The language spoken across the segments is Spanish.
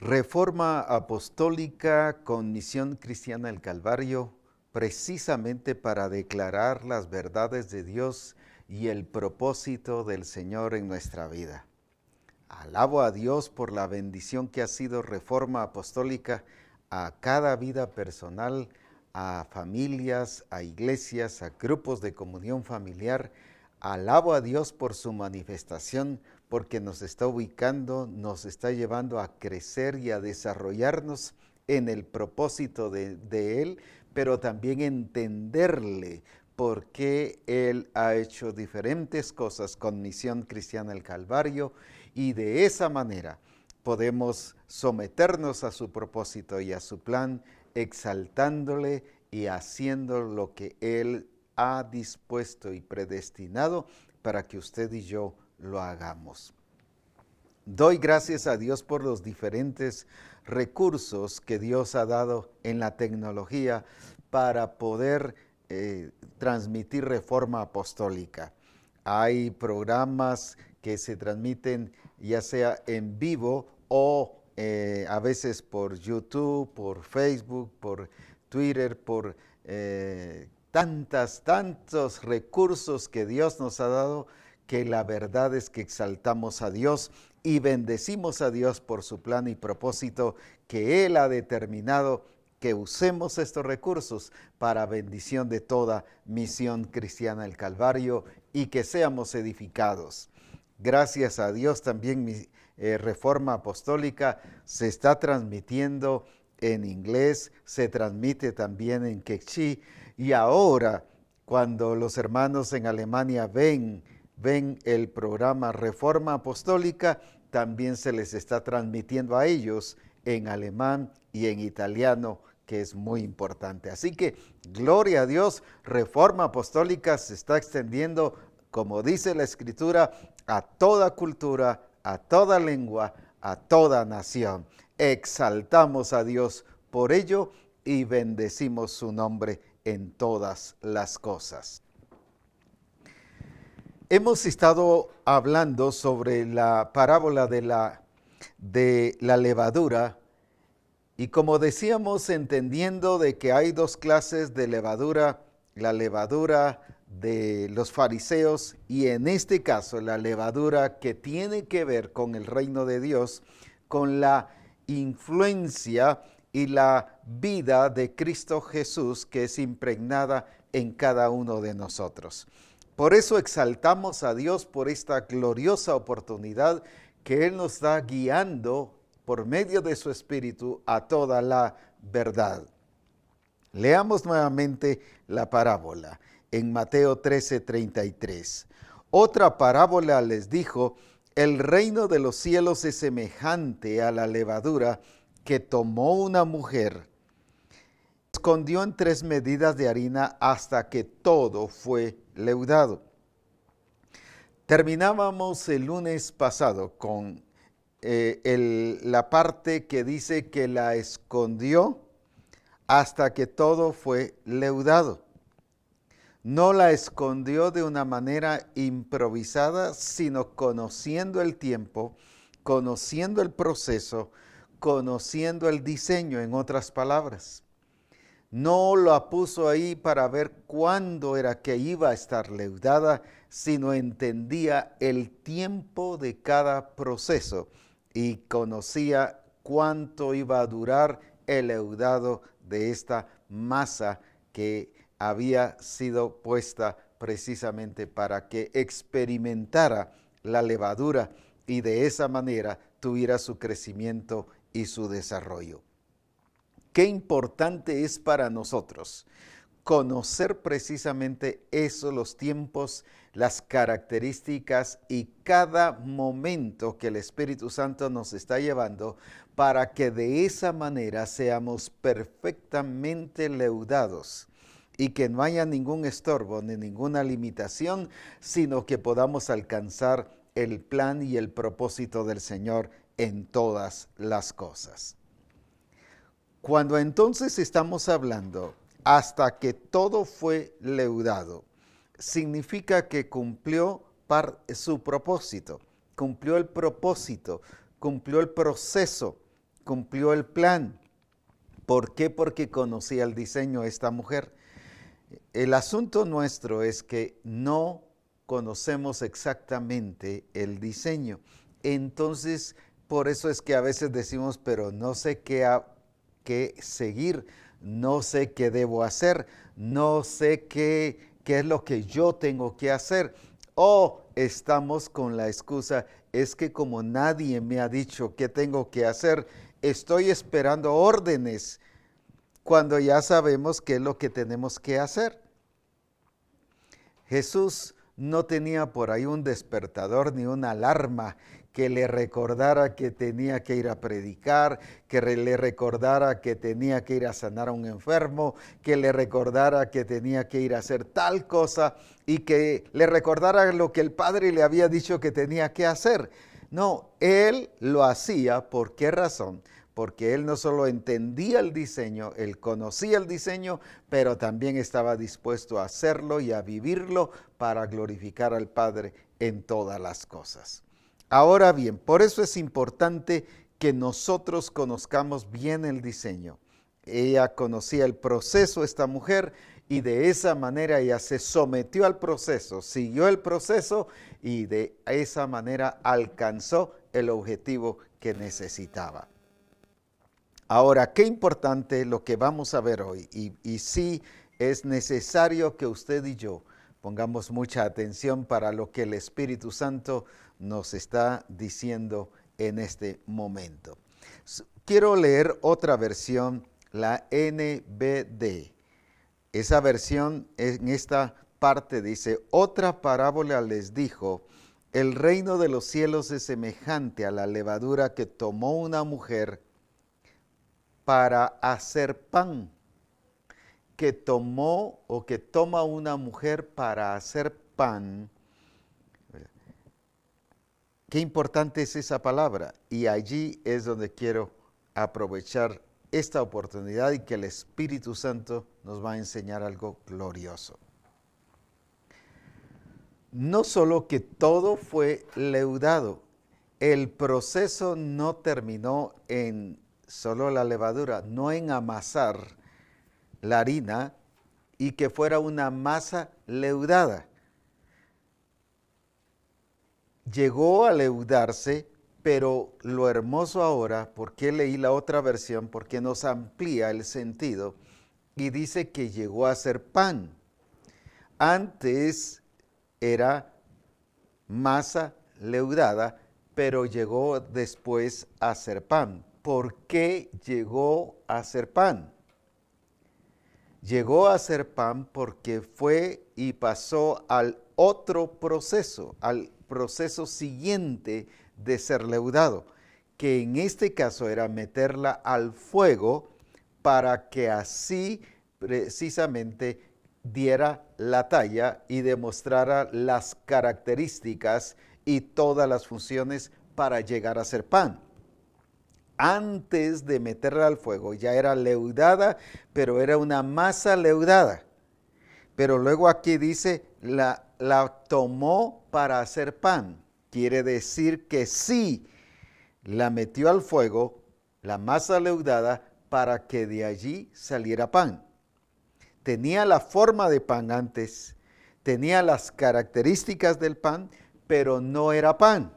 Reforma Apostólica con Misión Cristiana del Calvario, precisamente para declarar las verdades de Dios y el propósito del Señor en nuestra vida. Alabo a Dios por la bendición que ha sido Reforma Apostólica a cada vida personal, a familias, a iglesias, a grupos de comunión familiar. Alabo a Dios por su manifestación, porque nos está ubicando, nos está llevando a crecer y a desarrollarnos en el propósito de Él, pero también entenderle por qué Él ha hecho diferentes cosas con Misión Cristiana del Calvario, y de esa manera podemos someternos a su propósito y a su plan, exaltándole y haciendo lo que Él ha dispuesto y predestinado para que usted y yo lo hagamos. Doy gracias a Dios por los diferentes recursos que Dios ha dado en la tecnología para poder transmitir Reforma Apostólica. Hay programas que se transmiten ya sea en vivo o a veces por YouTube, por Facebook, por Twitter, por tantos recursos que Dios nos ha dado, que la verdad es que exaltamos a Dios y bendecimos a Dios por su plan y propósito que Él ha determinado que usemos estos recursos para bendición de toda Misión Cristiana del Calvario y que seamos edificados. Gracias a Dios también mi Reforma Apostólica se está transmitiendo en inglés, se transmite también en quechí, y ahora cuando los hermanos en Alemania ven el programa Reforma Apostólica, también se les está transmitiendo a ellos en alemán y en italiano, que es muy importante. Así que, gloria a Dios, Reforma Apostólica se está extendiendo, como dice la Escritura, a toda cultura, a toda lengua, a toda nación. Exaltamos a Dios por ello y bendecimos su nombre en todas las cosas. Hemos estado hablando sobre la parábola de la levadura y, como decíamos, entendiendo de que hay dos clases de levadura, la levadura de los fariseos y en este caso la levadura que tiene que ver con el reino de Dios, con la influencia y la vida de Cristo Jesús que es impregnada en cada uno de nosotros. Por eso exaltamos a Dios por esta gloriosa oportunidad que Él nos da guiando por medio de su Espíritu a toda la verdad. Leamos nuevamente la parábola en Mateo 13:33. Otra parábola les dijo: el reino de los cielos es semejante a la levadura que tomó una mujer, escondió en 3 medidas de harina hasta que todo fue leudado. Terminábamos el lunes pasado con la parte que dice que la escondió hasta que todo fue leudado. No la escondió de una manera improvisada, sino conociendo el tiempo, conociendo el proceso, conociendo el diseño, en otras palabras. No la puso ahí para ver cuándo era que iba a estar leudada, sino entendía el tiempo de cada proceso y conocía cuánto iba a durar el leudado de esta masa que había sido puesta precisamente para que experimentara la levadura y de esa manera tuviera su crecimiento y su desarrollo. Qué importante es para nosotros conocer precisamente eso, los tiempos, las características y cada momento que el Espíritu Santo nos está llevando para que de esa manera seamos perfectamente leudados y que no haya ningún estorbo ni ninguna limitación, sino que podamos alcanzar el plan y el propósito del Señor en todas las cosas. Cuando entonces estamos hablando hasta que todo fue leudado, significa que cumplió su propósito, cumplió el propósito, cumplió el proceso, cumplió el plan. ¿Por qué? Porque conocía el diseño de esta mujer. El asunto nuestro es que no conocemos exactamente el diseño. Entonces, por eso es que a veces decimos, pero no sé qué seguir, no sé qué debo hacer, no sé qué es lo que yo tengo que hacer. O estamos con la excusa, es que como nadie me ha dicho qué tengo que hacer, estoy esperando órdenes cuando ya sabemos qué es lo que tenemos que hacer. Jesús no tenía por ahí un despertador ni una alarma que le recordara que tenía que ir a predicar, que le recordara que tenía que ir a sanar a un enfermo, que le recordara que tenía que ir a hacer tal cosa y que le recordara lo que el Padre le había dicho que tenía que hacer. No, él lo hacía. ¿Por qué razón? Porque él no solo entendía el diseño, él conocía el diseño, pero también estaba dispuesto a hacerlo y a vivirlo para glorificar al Padre en todas las cosas. Ahora bien, por eso es importante que nosotros conozcamos bien el diseño. Ella conocía el proceso, esta mujer, y de esa manera ella se sometió al proceso, siguió el proceso y de esa manera alcanzó el objetivo que necesitaba. Ahora, qué importante lo que vamos a ver hoy, y sí es necesario que usted y yo pongamos mucha atención para lo que el Espíritu Santo nos está diciendo en este momento. Quiero leer otra versión, la NBD. Esa versión en esta parte dice, otra parábola les dijo, el reino de los cielos es semejante a la levadura que tomó una mujer para hacer pan, que tomó o que toma una mujer para hacer pan. Qué importante es esa palabra, y allí es donde quiero aprovechar esta oportunidad y que el Espíritu Santo nos va a enseñar algo glorioso. No solo que todo fue leudado, el proceso no terminó en solo la levadura, no en amasar la harina y que fuera una masa leudada. Llegó a leudarse, pero lo hermoso ahora, porque leí la otra versión, porque nos amplía el sentido y dice que llegó a ser pan. Antes era masa leudada, pero llegó después a ser pan. ¿Por qué llegó a ser pan? Llegó a ser pan porque fue y pasó al otro proceso, al proceso siguiente de ser leudado, que en este caso era meterla al fuego para que así precisamente diera la talla y demostrara las características y todas las funciones para llegar a ser pan. Antes de meterla al fuego ya era leudada, pero era una masa leudada. Pero luego aquí dice, la tomó para hacer pan. Quiere decir que sí, la metió al fuego, la masa leudada, para que de allí saliera pan. Tenía la forma de pan antes, tenía las características del pan, pero no era pan.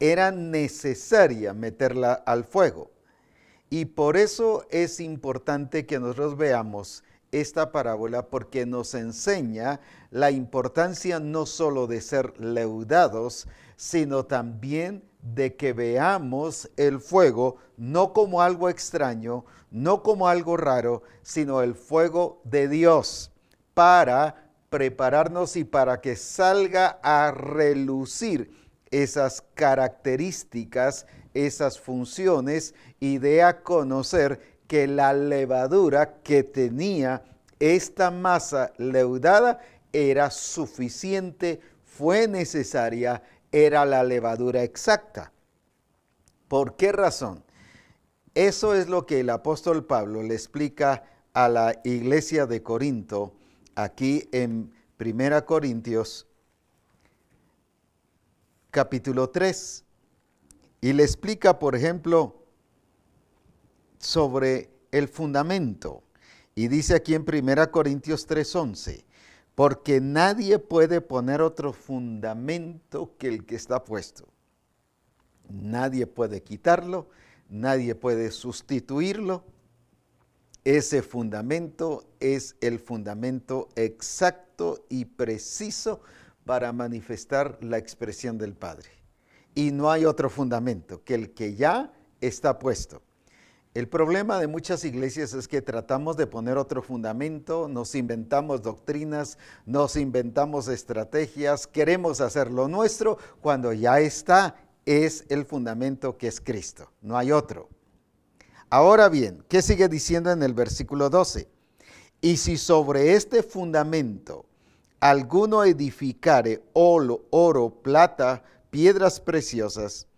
Era necesaria meterla al fuego. Y por eso es importante que nosotros veamos esta parábola, porque nos enseña la importancia no solo de ser leudados, sino también de que veamos el fuego no como algo extraño, no como algo raro, sino el fuego de Dios para prepararnos y para que salga a relucir esas características, esas funciones, y dé a conocer que la levadura que tenía esta masa leudada era suficiente, fue necesaria, era la levadura exacta. ¿Por qué razón? Eso es lo que el apóstol Pablo le explica a la iglesia de Corinto, aquí en 1 Corintios capítulo 3, y le explica, por ejemplo, sobre el fundamento. Y dice aquí en 1 Corintios 3:11, porque nadie puede poner otro fundamento que el que está puesto. Nadie puede quitarlo, nadie puede sustituirlo. Ese fundamento es el fundamento exacto y preciso para manifestar la expresión del Padre. Y no hay otro fundamento que el que ya está puesto. El problema de muchas iglesias es que tratamos de poner otro fundamento, nos inventamos doctrinas, nos inventamos estrategias, queremos hacer lo nuestro cuando ya está, es el fundamento que es Cristo, no hay otro. Ahora bien, ¿qué sigue diciendo en el versículo 12? Y si sobre este fundamento alguno edificare oro, plata, piedras preciosas,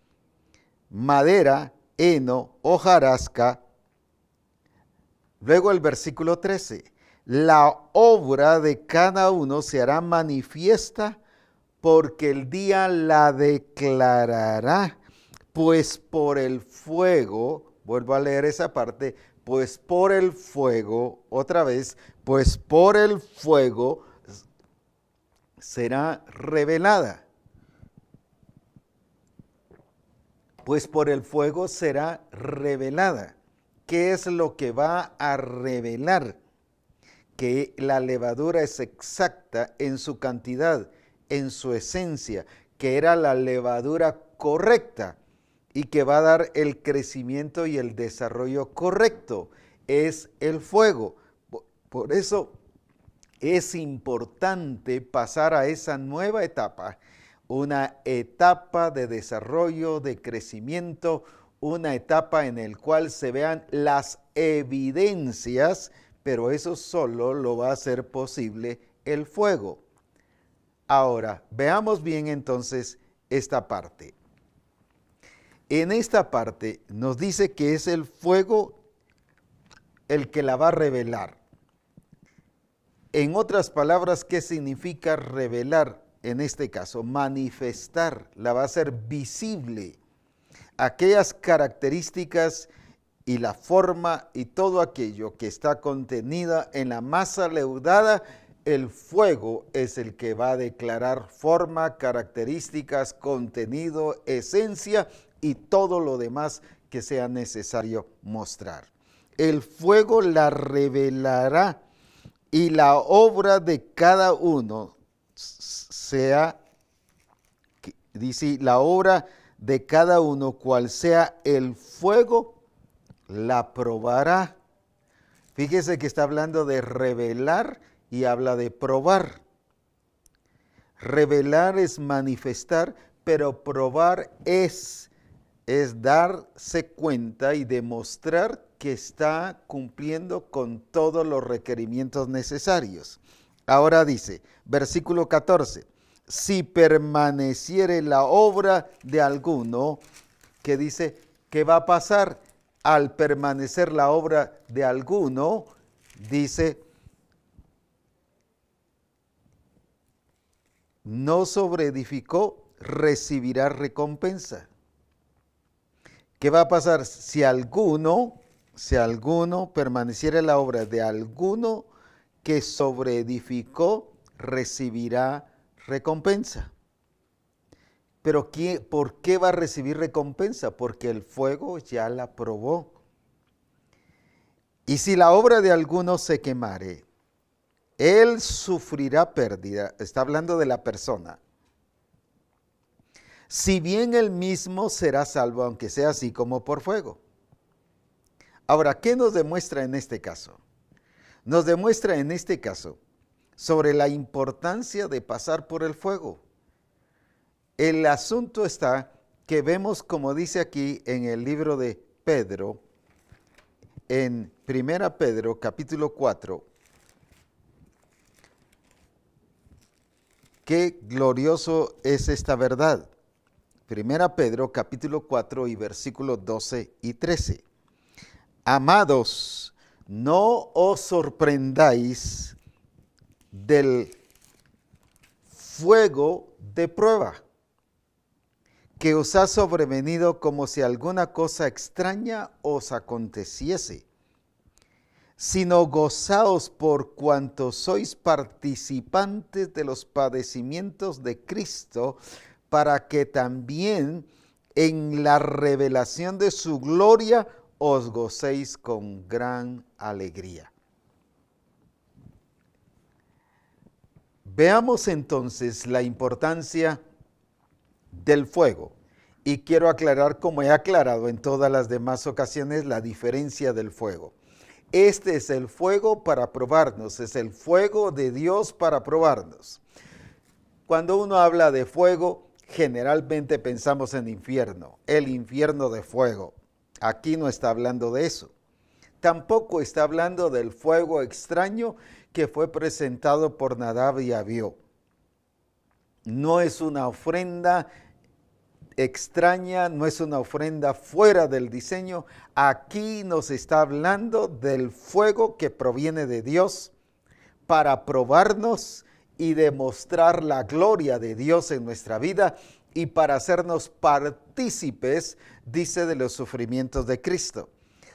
madera, heno, hojarasca. Luego el versículo 13. La obra de cada uno se hará manifiesta porque el día la declarará, pues por el fuego, vuelvo a leer esa parte, pues por el fuego, otra vez, pues por el fuego será revelada. Pues por el fuego será revelada. ¿Qué es lo que va a revelar? Que la levadura es exacta en su cantidad, en su esencia, que era la levadura correcta y que va a dar el crecimiento y el desarrollo correcto. Es el fuego. Por eso es importante pasar a esa nueva etapa, una etapa de desarrollo, de crecimiento, una etapa en la cual se vean las evidencias, pero eso solo lo va a hacer posible el fuego. Ahora, veamos bien entonces esta parte. En esta parte nos dice que es el fuego el que la va a revelar. En otras palabras, ¿qué significa revelar? En este caso, manifestar, la va a hacer visible. Aquellas características y la forma y todo aquello que está contenida en la masa leudada, el fuego es el que va a declarar forma, características, contenido, esencia y todo lo demás que sea necesario mostrar. El fuego la revelará y la obra de cada uno sea, dice, la obra de cada uno, cual sea el fuego, la probará. Fíjese que está hablando de revelar y habla de probar. Revelar es manifestar, pero probar es darse cuenta y demostrar que está cumpliendo con todos los requerimientos necesarios. Ahora dice, versículo 14, si permaneciere la obra de alguno, que dice, ¿qué va a pasar al permanecer la obra de alguno? Dice, no sobreedificó, recibirá recompensa. ¿Qué va a pasar si alguno permaneciera la obra de alguno que sobreedificó, recibirá recompensa? Pero ¿por qué va a recibir recompensa? Porque el fuego ya la probó. Y si la obra de alguno se quemare, él sufrirá pérdida. Está hablando de la persona. Si bien él mismo será salvo, aunque sea así como por fuego. Ahora, ¿qué nos demuestra en este caso? Nos demuestra en este caso sobre la importancia de pasar por el fuego. El asunto está que vemos, como dice aquí en el libro de Pedro, en 1 Pedro capítulo 4, qué glorioso es esta verdad. 1 Pedro capítulo 4 y versículos 12 y 13. Amados, no os sorprendáis del fuego de prueba que os ha sobrevenido como si alguna cosa extraña os aconteciese, sino gozaos por cuanto sois participantes de los padecimientos de Cristo, para que también en la revelación de su gloria os gocéis con gran alegría. Veamos entonces la importancia del fuego. Y quiero aclarar, como he aclarado en todas las demás ocasiones, la diferencia del fuego. Este es el fuego para probarnos, es el fuego de Dios para probarnos. Cuando uno habla de fuego, generalmente pensamos en infierno, el infierno de fuego. Aquí no está hablando de eso. Tampoco está hablando del fuego extraño que fue presentado por Nadab y Abiú. No es una ofrenda extraña, no es una ofrenda fuera del diseño. Aquí nos está hablando del fuego que proviene de Dios para probarnos y demostrar la gloria de Dios en nuestra vida y para hacernos partícipes, dice, de los sufrimientos de Cristo.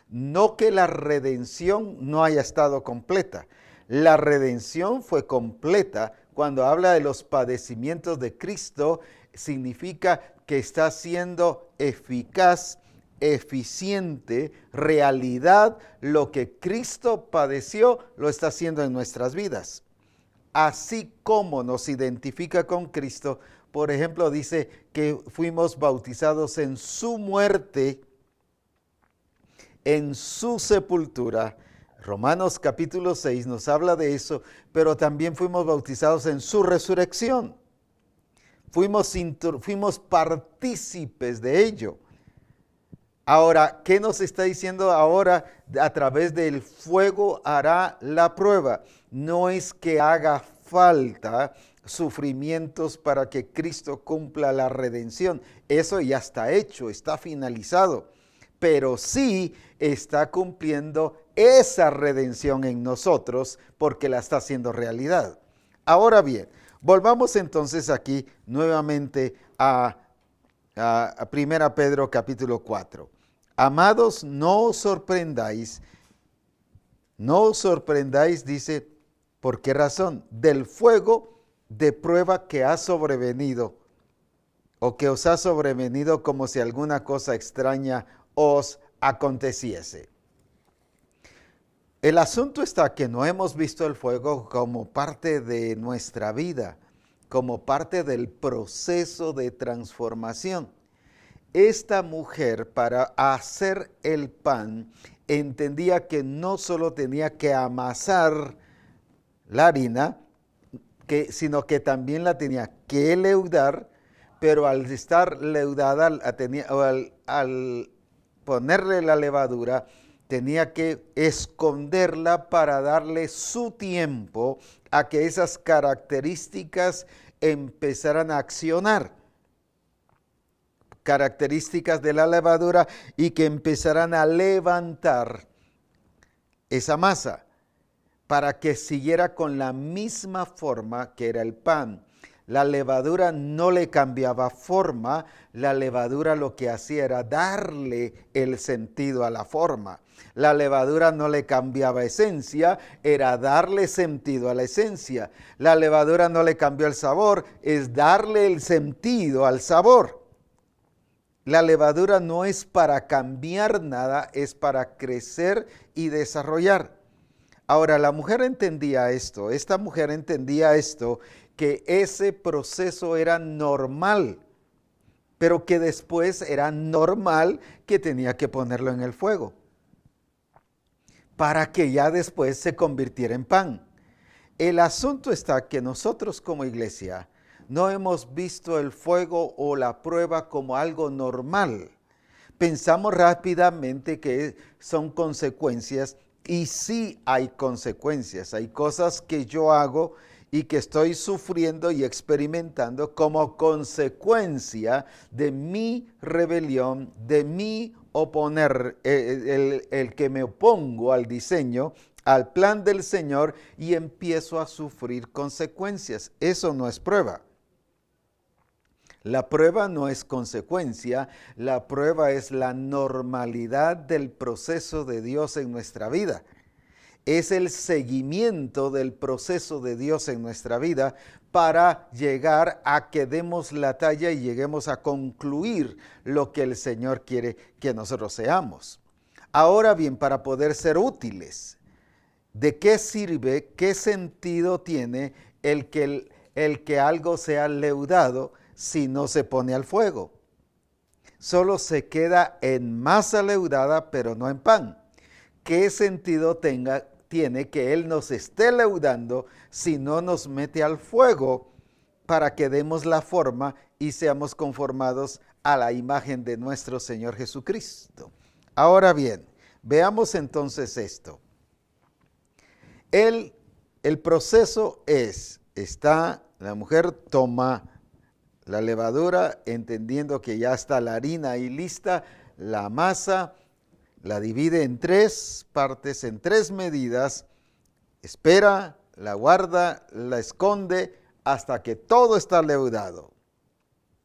No que la redención no haya estado completa. La redención fue completa. Cuando habla de los padecimientos de Cristo, significa que está siendo eficaz, eficiente, realidad. Lo que Cristo padeció, lo está haciendo en nuestras vidas. Así como nos identifica con Cristo, por ejemplo, dice que fuimos bautizados en su muerte, en su sepultura. Romanos capítulo 6 nos habla de eso, pero también fuimos bautizados en su resurrección. Fuimos partícipes de ello. Ahora, ¿qué nos está diciendo ahora? A través del fuego hará la prueba. No es que haga falta sufrimientos para que Cristo cumpla la redención. Eso ya está hecho, está finalizado. Pero sí está cumpliendo esa redención en nosotros porque la está haciendo realidad. Ahora bien, volvamos entonces aquí nuevamente a 1 Pedro capítulo 4. Amados, no os sorprendáis, dice, ¿por qué razón? Del fuego de prueba que ha sobrevenido, o que os ha sobrevenido como si alguna cosa extraña os aconteciese. El asunto está que no hemos visto el fuego como parte de nuestra vida, como parte del proceso de transformación. Esta mujer, para hacer el pan, entendía que no solo tenía que amasar la harina, sino que también la tenía que leudar, pero al estar leudada, al ponerle la levadura, tenía que esconderla para darle su tiempo a que esas características empezaran a accionar. Características de la levadura y que empezaran a levantar esa masa para que siguiera con la misma forma que era el pan. La levadura no le cambiaba forma, la levadura lo que hacía era darle el sentido a la forma. La levadura no le cambiaba esencia, era darle sentido a la esencia. La levadura no le cambió el sabor, es darle el sentido al sabor. La levadura no es para cambiar nada, es para crecer y desarrollar. Ahora, la mujer entendía esto, esta mujer entendía esto, que ese proceso era normal, pero que después era normal que tenía que ponerlo en el fuego, para que ya después se convirtiera en pan. El asunto está que nosotros como iglesia no hemos visto el fuego o la prueba como algo normal. Pensamos rápidamente que son consecuencias y sí hay consecuencias. Hay cosas que yo hago y que estoy sufriendo y experimentando como consecuencia de mi rebelión, de mi oponer, el que me opongo al diseño, al plan del Señor y empiezo a sufrir consecuencias. Eso no es prueba. La prueba no es consecuencia, la prueba es la normalidad del proceso de Dios en nuestra vida. Es el seguimiento del proceso de Dios en nuestra vida para llegar a que demos la talla y lleguemos a concluir lo que el Señor quiere que nosotros seamos. Ahora bien, para poder ser útiles, ¿de qué sirve, qué sentido tiene el que algo sea leudado si no se pone al fuego? Solo se queda en masa leudada, pero no en pan. ¿Qué sentido tiene que Él nos esté leudando si no nos mete al fuego para que demos la forma y seamos conformados a la imagen de nuestro Señor Jesucristo? Ahora bien, veamos entonces esto. El proceso la mujer toma la levadura, entendiendo que ya está la harina ahí lista, la masa, la divide en 3 partes, en 3 medidas, espera, la guarda, la esconde hasta que todo está leudado.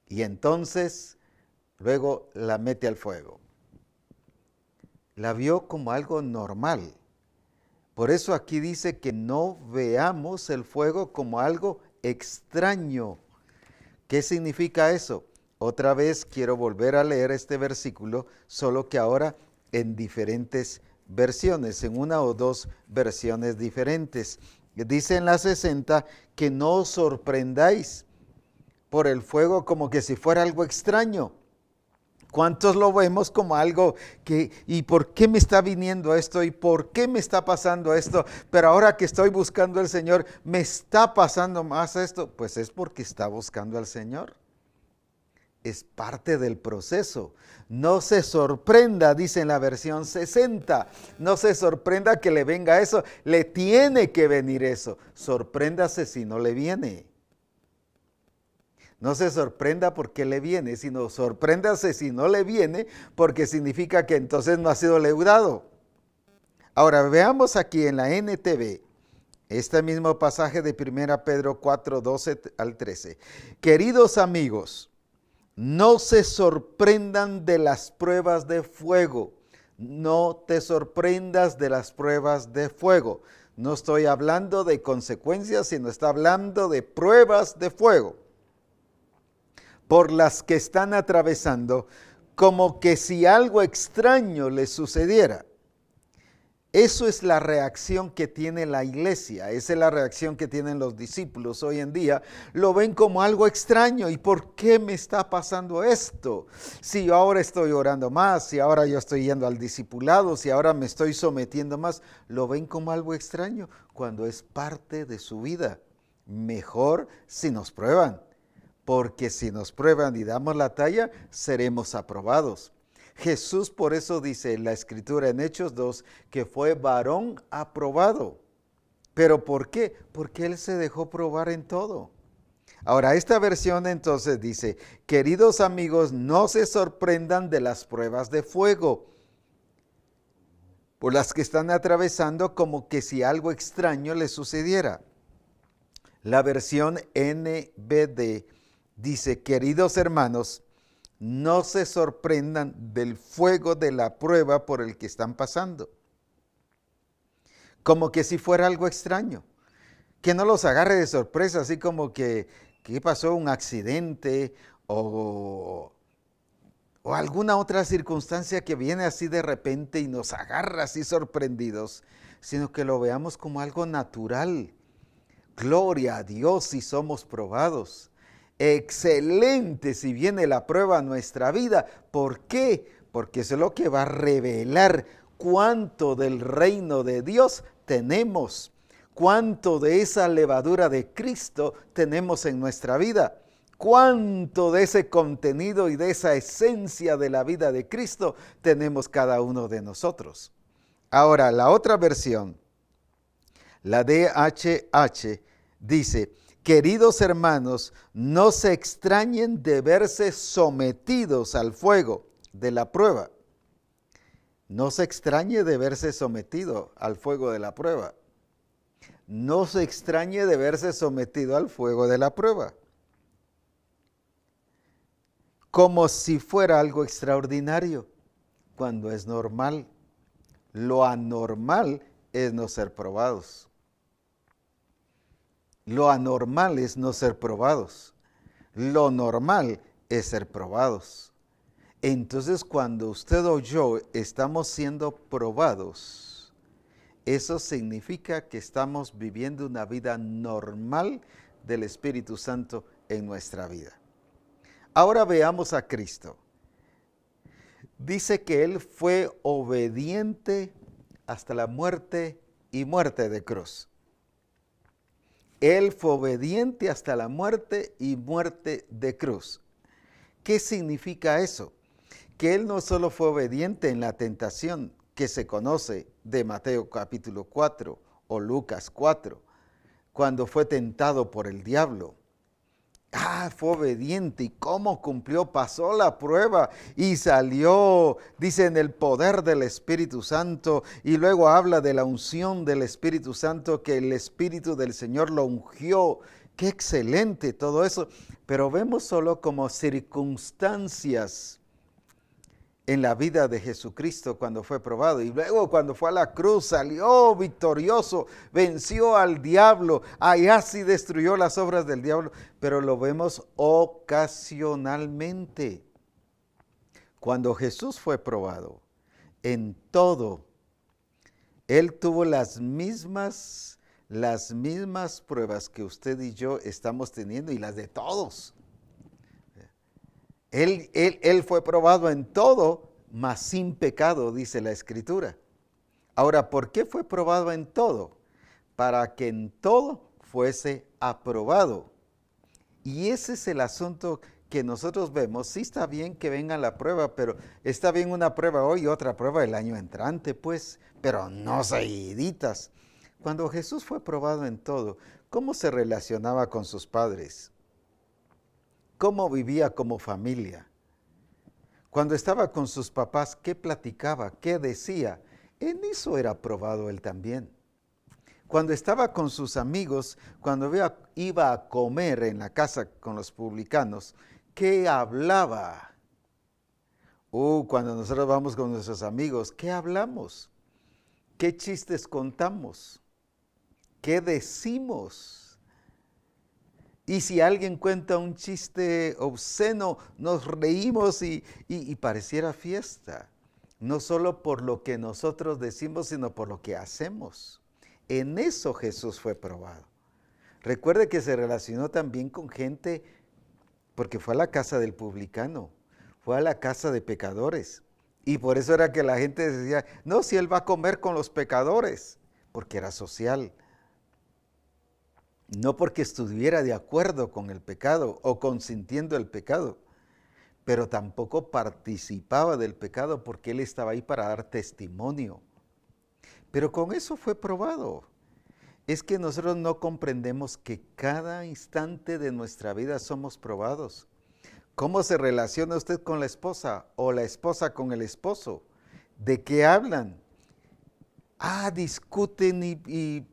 Y entonces, luego la mete al fuego. La vio como algo normal. Por eso aquí dice que no veamos el fuego como algo extraño. ¿Qué significa eso? Otra vez quiero volver a leer este versículo, solo que ahora en diferentes versiones, en 1 o 2 versiones diferentes. Dice en la 60 que no os sorprendáis por el fuego como que si fuera algo extraño. ¿Cuántos lo vemos como algo ¿y por qué me está viniendo esto? ¿Y por qué me está pasando esto? Pero ahora que estoy buscando al Señor, ¿me está pasando más esto? Pues es porque está buscando al Señor. Es parte del proceso. No se sorprenda, dice en la versión 60, no se sorprenda que le venga eso, le tiene que venir eso. Sorpréndase si no le viene. No se sorprenda porque le viene, sino sorpréndase si no le viene, porque significa que entonces no ha sido leudado. Ahora veamos aquí en la NTV, este mismo pasaje de 1 Pedro 4, 12 al 13. Queridos amigos, no se sorprendan de las pruebas de fuego. No te sorprendas de las pruebas de fuego. No estoy hablando de consecuencias, sino está hablando de pruebas de fuego por las que están atravesando, como que si algo extraño les sucediera. Eso es la reacción que tiene la iglesia, esa es la reacción que tienen los discípulos hoy en día. Lo ven como algo extraño. ¿Y por qué me está pasando esto? Si yo ahora estoy orando más, si ahora yo estoy yendo al discipulado, si ahora me estoy sometiendo más, lo ven como algo extraño cuando es parte de su vida. Mejor si nos prueban, porque si nos prueban y damos la talla, seremos aprobados. Jesús por eso dice en la Escritura en Hechos 2 que fue varón aprobado. ¿Pero por qué? Porque Él se dejó probar en todo. Ahora, esta versión entonces dice, queridos amigos, no se sorprendan de las pruebas de fuego, por las que están atravesando como que si algo extraño les sucediera. La versión NBD dice, queridos hermanos, no se sorprendan del fuego de la prueba por el que están pasando. Como que si fuera algo extraño. Que no los agarre de sorpresa, así como que ¿qué pasó? Un accidente o alguna otra circunstancia que viene así de repente y nos agarra así sorprendidos, sino que lo veamos como algo natural. Gloria a Dios si somos probados. Excelente si viene la prueba a nuestra vida. ¿Por qué? Porque eso es lo que va a revelar cuánto del reino de Dios tenemos, cuánto de esa levadura de Cristo tenemos en nuestra vida, cuánto de ese contenido y de esa esencia de la vida de Cristo tenemos cada uno de nosotros. Ahora, la otra versión, la DHH, dice, queridos hermanos, no se extrañen de verse sometidos al fuego de la prueba. No se extrañe de verse sometido al fuego de la prueba. No se extrañe de verse sometido al fuego de la prueba. como si fuera algo extraordinario, cuando es normal. Lo anormal es no ser probados. Lo anormal es no ser probados. Lo normal es ser probados. Entonces, cuando usted o yo estamos siendo probados, eso significa que estamos viviendo una vida normal del Espíritu Santo en nuestra vida. Ahora veamos a Cristo. Dice que Él fue obediente hasta la muerte y muerte de cruz. Él fue obediente hasta la muerte y muerte de cruz. ¿Qué significa eso? Que Él no solo fue obediente en la tentación que se conoce de Mateo capítulo 4 o Lucas 4, cuando fue tentado por el diablo. Fue obediente. ¿Y cómo cumplió? Pasó la prueba y salió, dice, en el poder del Espíritu Santo. Y luego habla de la unción del Espíritu Santo, que el Espíritu del Señor lo ungió. ¡Qué excelente todo eso! Pero vemos solo como circunstancias en la vida de Jesucristo cuando fue probado. Y luego cuando fue a la cruz salió victorioso, venció al diablo, allá sí destruyó las obras del diablo, pero lo vemos ocasionalmente. Cuando Jesús fue probado, en todo, Él tuvo las mismas pruebas que usted y yo estamos teniendo y las de todos. Él fue probado en todo, mas sin pecado, dice la Escritura. Ahora, ¿por qué fue probado en todo? Para que en todo fuese aprobado. Y ese es el asunto que nosotros vemos. Sí está bien que venga la prueba, pero está bien una prueba hoy y otra prueba el año entrante, pues, pero no seguiditas. Cuando Jesús fue probado en todo, ¿cómo se relacionaba con sus padres? ¿Cómo vivía como familia? Cuando estaba con sus papás, ¿qué platicaba? ¿Qué decía? En eso era probado él también. Cuando estaba con sus amigos, cuando iba a comer en la casa con los publicanos, ¿qué hablaba? Cuando nosotros vamos con nuestros amigos, ¿qué hablamos? ¿Qué chistes contamos? ¿Qué decimos? Y si alguien cuenta un chiste obsceno, nos reímos y pareciera fiesta. No solo por lo que nosotros decimos, sino por lo que hacemos. En eso Jesús fue probado. Recuerde que se relacionó también con gente, porque fue a la casa del publicano, fue a la casa de pecadores. Y por eso era que la gente decía, no, si él va a comer con los pecadores, porque era social. No porque estuviera de acuerdo con el pecado o consintiendo el pecado, pero tampoco participaba del pecado porque él estaba ahí para dar testimonio. Pero con eso fue probado. Es que nosotros no comprendemos que cada instante de nuestra vida somos probados. ¿Cómo se relaciona usted con la esposa o la esposa con el esposo? ¿De qué hablan? Discuten y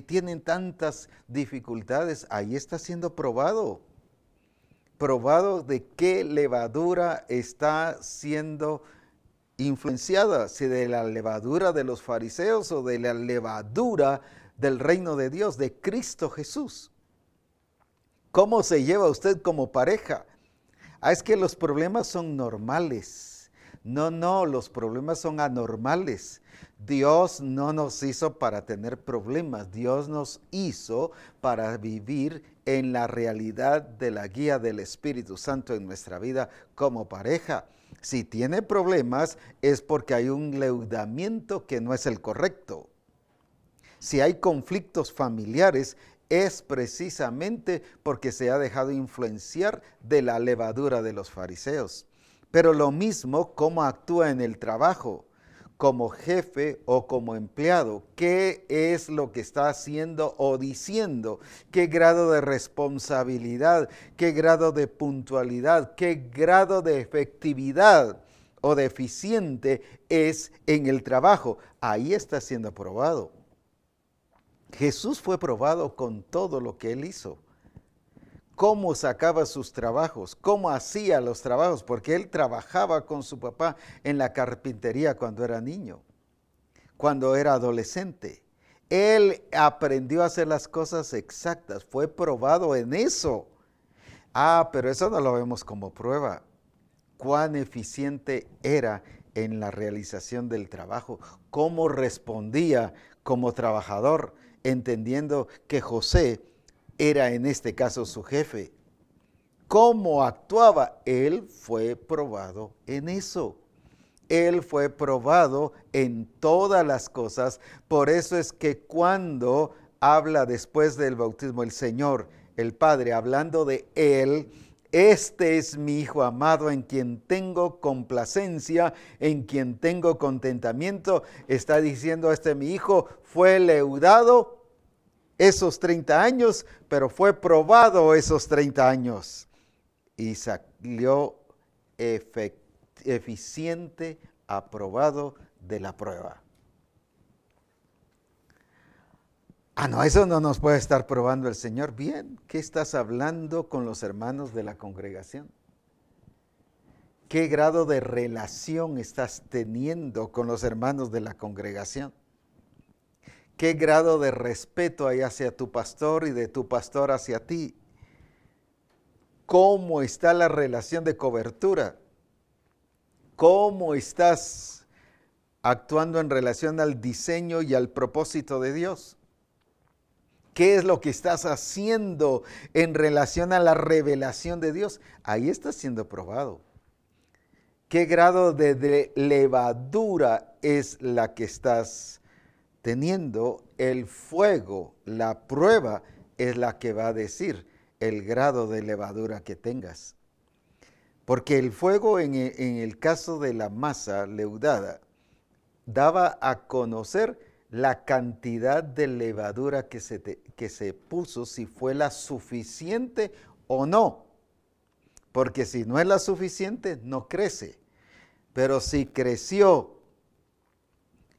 tienen tantas dificultades. Ahí está siendo probado. Probado de qué levadura está siendo influenciada, si de la levadura de los fariseos o de la levadura del reino de Dios, de Cristo Jesús. ¿Cómo se lleva usted como pareja? Es que los problemas son normales. No, los problemas son anormales. Dios no nos hizo para tener problemas, Dios nos hizo para vivir en la realidad de la guía del Espíritu Santo en nuestra vida como pareja. Si tiene problemas es porque hay un leudamiento que no es el correcto. Si hay conflictos familiares es precisamente porque se ha dejado influenciar de la levadura de los fariseos. Pero lo mismo cómo actúa en el trabajo, como jefe o como empleado. ¿Qué es lo que está haciendo o diciendo? ¿Qué grado de responsabilidad? ¿Qué grado de puntualidad? ¿Qué grado de efectividad o de eficiente es en el trabajo? Ahí está siendo probado. Jesús fue probado con todo lo que él hizo. cómo sacaba sus trabajos, cómo hacía los trabajos, porque él trabajaba con su papá en la carpintería cuando era niño, cuando era adolescente. Él aprendió a hacer las cosas exactas, fue probado en eso. Pero eso no lo vemos como prueba. Cuán eficiente era en la realización del trabajo, cómo respondía como trabajador, entendiendo que José era en este caso su jefe. ¿Cómo actuaba? Él fue probado en eso. Él fue probado en todas las cosas. Por eso es que cuando habla después del bautismo el Señor, el Padre, hablando de Él, este es mi Hijo amado en quien tengo complacencia, en quien tengo contentamiento. Está diciendo, mi Hijo fue leudado esos 30 años, pero fue probado esos 30 años y salió eficiente, aprobado de la prueba. No, eso no nos puede estar probando el Señor. Bien, ¿qué estás hablando con los hermanos de la congregación? ¿Qué grado de relación estás teniendo con los hermanos de la congregación? ¿Qué grado de respeto hay hacia tu pastor y de tu pastor hacia ti? ¿Cómo está la relación de cobertura? ¿Cómo estás actuando en relación al diseño y al propósito de Dios? ¿Qué es lo que estás haciendo en relación a la revelación de Dios? Ahí estás siendo probado. ¿Qué grado de levadura es la que estás teniendo? El fuego, la prueba, es la que va a decir el grado de levadura que tengas. Porque el fuego en el caso de la masa leudada daba a conocer la cantidad de levadura que se puso, si fue la suficiente o no. Porque si no es la suficiente, no crece. Pero si creció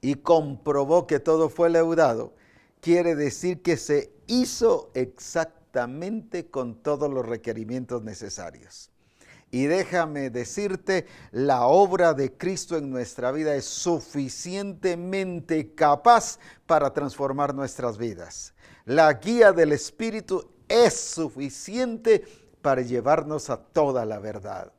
y comprobó que todo fue leudado, quiere decir que se hizo exactamente con todos los requerimientos necesarios. Y déjame decirte, la obra de Cristo en nuestra vida es suficientemente capaz para transformar nuestras vidas. La guía del Espíritu es suficiente para llevarnos a toda la verdad.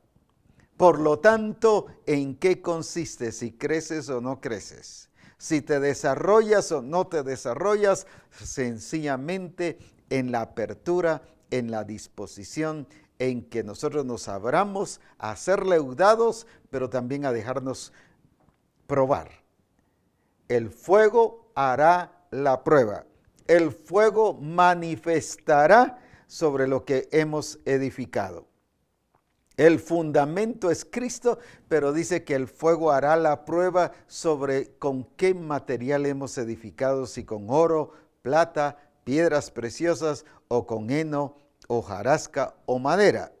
Por lo tanto, ¿en qué consiste si creces o no creces? Si te desarrollas o no te desarrollas, sencillamente en la apertura, en la disposición, en que nosotros nos abramos a ser leudados, pero también a dejarnos probar. El fuego hará la prueba. El fuego manifestará sobre lo que hemos edificado. El fundamento es Cristo, pero dice que el fuego hará la prueba sobre con qué material hemos edificado, si con oro, plata, piedras preciosas o con heno, hojarasca o madera.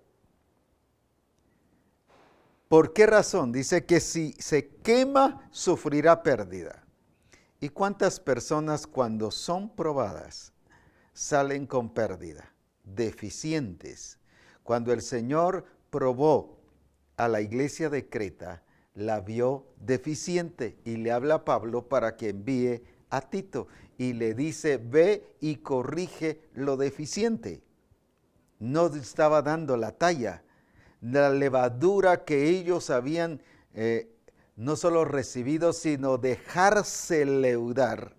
¿Por qué razón? Dice que si se quema, sufrirá pérdida. ¿Y cuántas personas cuando son probadas salen con pérdida? Deficientes. Cuando el Señor probó a la iglesia de Creta, la vio deficiente y le habla a Pablo para que envíe a Tito y le dice, ve y corrige lo deficiente. No estaba dando la talla. La levadura que ellos habían no solo recibido, sino dejarse leudar,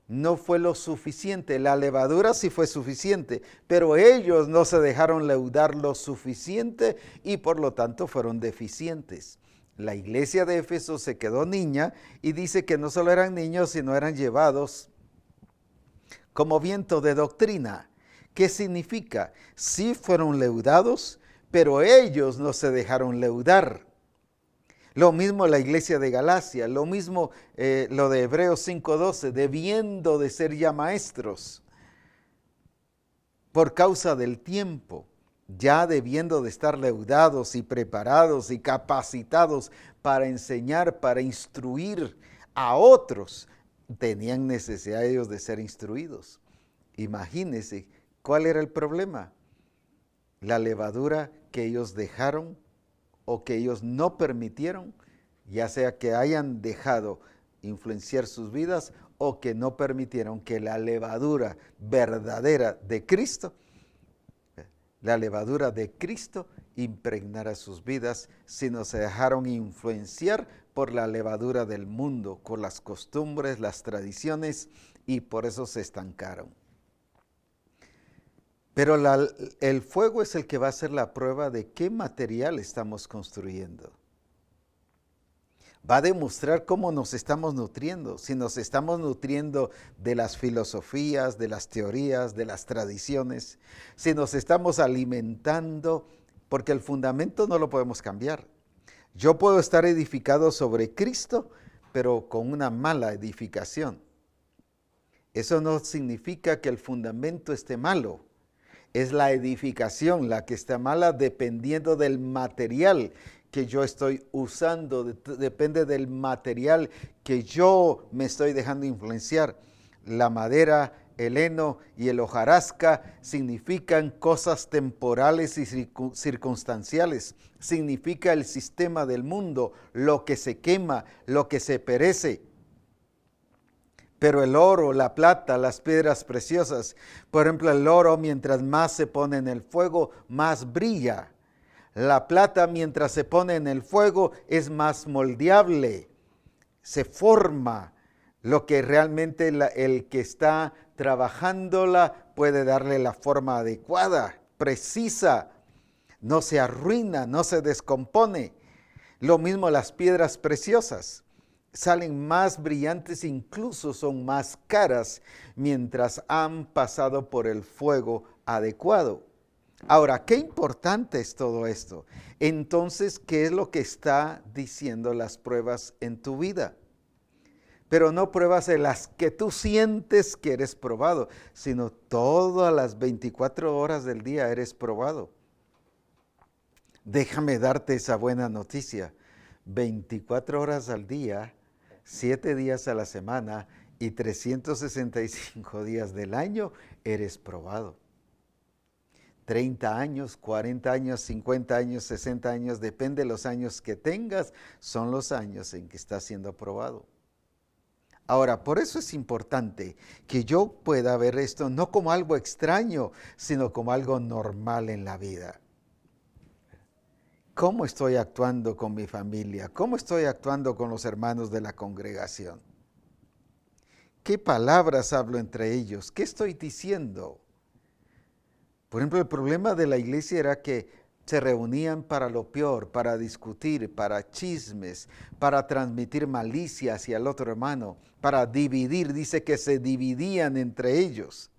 no fue lo suficiente. La levadura sí fue suficiente, pero ellos no se dejaron leudar lo suficiente y por lo tanto fueron deficientes. La iglesia de Éfeso se quedó niña y dice que no solo eran niños, sino eran llevados como viento de doctrina. ¿Qué significa? Sí fueron leudados, pero ellos no se dejaron leudar. Lo mismo la iglesia de Galacia, lo mismo lo de Hebreos 5:12, debiendo de ser ya maestros por causa del tiempo, ya debiendo de estar leudados y preparados y capacitados para enseñar, para instruir a otros, tenían necesidad ellos de ser instruidos. Imagínense, ¿cuál era el problema? la levadura que ellos dejaron o que ellos no permitieron, ya sea que hayan dejado influenciar sus vidas o que no permitieron que la levadura verdadera de Cristo, la levadura de Cristo impregnara sus vidas, sino se dejaron influenciar por la levadura del mundo, con las costumbres, las tradiciones, y por eso se estancaron. Pero el fuego es el que va a ser la prueba de qué material estamos construyendo. Va a demostrar cómo nos estamos nutriendo, si nos estamos nutriendo de las filosofías, de las teorías, de las tradiciones, si nos estamos alimentando, porque el fundamento no lo podemos cambiar. Yo puedo estar edificado sobre Cristo, pero con una mala edificación. Eso no significa que el fundamento esté malo. Es la edificación la que está mala dependiendo del material que yo estoy usando, depende del material que yo me estoy dejando influenciar. La madera, el heno y el hojarasca significan cosas temporales y circunstanciales. Significa el sistema del mundo, lo que se quema, lo que se perece. Pero el oro, la plata, las piedras preciosas, por ejemplo, el oro mientras más se pone en el fuego, más brilla. La plata mientras se pone en el fuego es más moldeable, se forma. Lo que realmente el que está trabajándola puede darle la forma adecuada, precisa, no se arruina, no se descompone. Lo mismo las piedras preciosas. Salen más brillantes, incluso son más caras mientras han pasado por el fuego adecuado. Ahora, qué importante es todo esto. Entonces, ¿qué es lo que está diciendo las pruebas en tu vida? Pero no pruebas en las que tú sientes que eres probado, sino todas las 24 horas del día eres probado. Déjame darte esa buena noticia. 24 horas al día, 7 días a la semana y 365 días del año eres probado. 30 años, 40 años, 50 años, 60 años, depende de los años que tengas, son los años en que estás siendo aprobado. Ahora, por eso es importante que yo pueda ver esto no como algo extraño, sino como algo normal en la vida. ¿Cómo estoy actuando con mi familia? ¿Cómo estoy actuando con los hermanos de la congregación? ¿Qué palabras hablo entre ellos? ¿Qué estoy diciendo? Por ejemplo, el problema de la iglesia era que se reunían para lo peor, para discutir, para chismes, para transmitir malicia hacia el otro hermano, para dividir. Dice que se dividían entre ellos.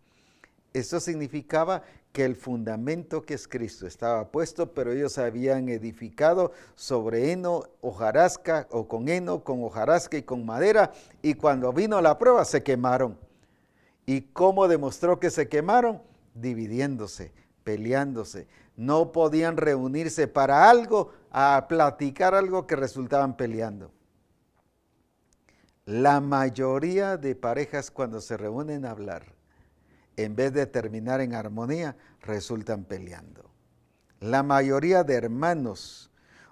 Eso significaba que el fundamento que es Cristo estaba puesto, pero ellos habían edificado sobre heno, hojarasca, o con heno, con hojarasca y con madera, y cuando vino la prueba se quemaron. ¿Y cómo demostró que se quemaron? Dividiéndose, peleándose. No podían reunirse para algo, a platicar algo que resultaban peleando. La mayoría de parejas cuando se reúnen a hablar, en vez de terminar en armonía, resultan peleando. La mayoría de hermanos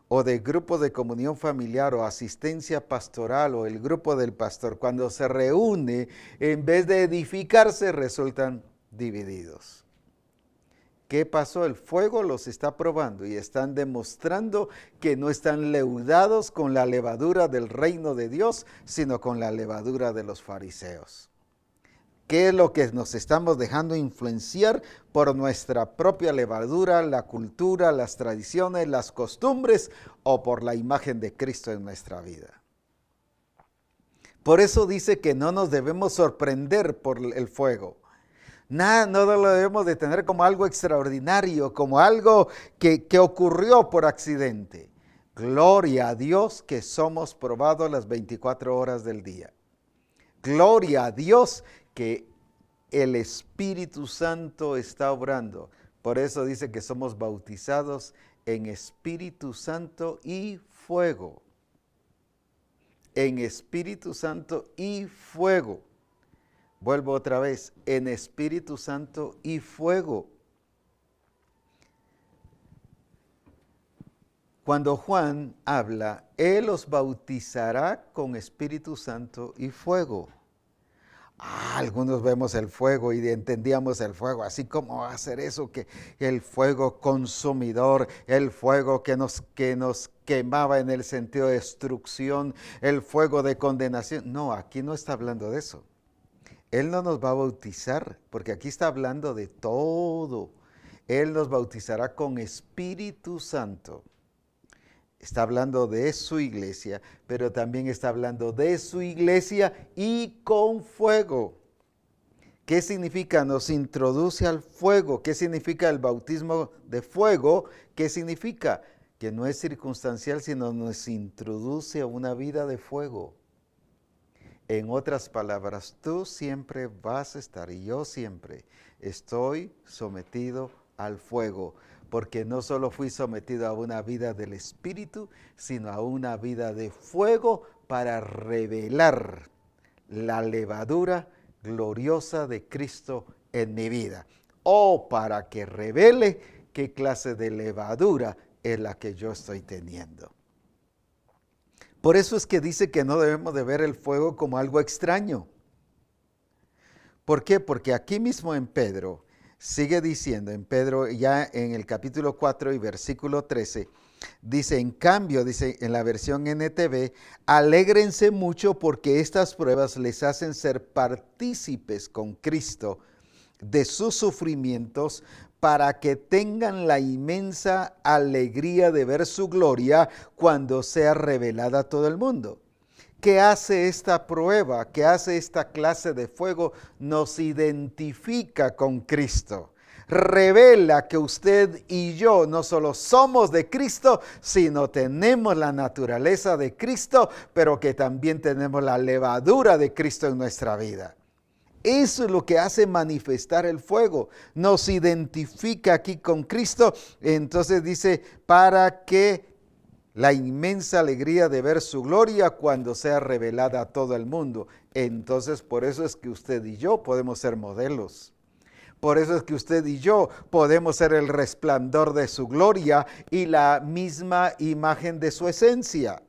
o de grupo de comunión familiar o asistencia pastoral o el grupo del pastor, cuando se reúne, en vez de edificarse, resultan divididos. ¿Qué pasó? El fuego los está probando y están demostrando que no están leudados con la levadura del reino de Dios, sino con la levadura de los fariseos. ¿Qué es lo que nos estamos dejando influenciar por nuestra propia levadura, la cultura, las tradiciones, las costumbres o por la imagen de Cristo en nuestra vida? Por eso dice que no nos debemos sorprender por el fuego. Nada, no lo debemos de tener como algo extraordinario, como algo que ocurrió por accidente. Gloria a Dios que somos probados las 24 horas del día. Gloria a Dios que el Espíritu Santo está obrando. Por eso dice que somos bautizados en Espíritu Santo y fuego. En Espíritu Santo y fuego. Vuelvo otra vez, en Espíritu Santo y fuego. Cuando Juan habla, Él os bautizará con Espíritu Santo y fuego. Algunos vemos el fuego y entendíamos el fuego, así como hacer eso, que el fuego consumidor, el fuego que nos quemaba en el sentido de destrucción, el fuego de condenación. No, aquí no está hablando de eso. Él no nos va a bautizar, porque aquí está hablando de todo. Él nos bautizará con Espíritu Santo. Está hablando de su iglesia, pero también está hablando de su iglesia y con fuego. ¿Qué significa? Nos introduce al fuego. ¿Qué significa el bautismo de fuego? ¿Qué significa? Que no es circunstancial, sino nos introduce a una vida de fuego. En otras palabras, tú siempre vas a estar, y yo siempre estoy sometido al fuego. Porque no solo fui sometido a una vida del Espíritu, sino a una vida de fuego para revelar la levadura gloriosa de Cristo en mi vida. O para que revele qué clase de levadura es la que yo estoy teniendo. Por eso es que dice que no debemos de ver el fuego como algo extraño. ¿Por qué? Porque aquí mismo en Pedro, sigue diciendo, en Pedro ya en el capítulo 4 y versículo 13, dice, en cambio, dice en la versión NTV, alégrense mucho porque estas pruebas les hacen ser partícipes con Cristo de sus sufrimientos para que tengan la inmensa alegría de ver su gloria cuando sea revelada a todo el mundo. ¿Qué hace esta prueba? ¿Qué hace esta clase de fuego? Nos identifica con Cristo. Revela que usted y yo no solo somos de Cristo, sino tenemos la naturaleza de Cristo, pero que también tenemos la levadura de Cristo en nuestra vida. Eso es lo que hace manifestar el fuego. Nos identifica aquí con Cristo. Entonces dice, para que la inmensa alegría de ver su gloria cuando sea revelada a todo el mundo. Entonces, por eso es que usted y yo podemos ser modelos. Por eso es que usted y yo podemos ser el resplandor de su gloria y la misma imagen de su esencia.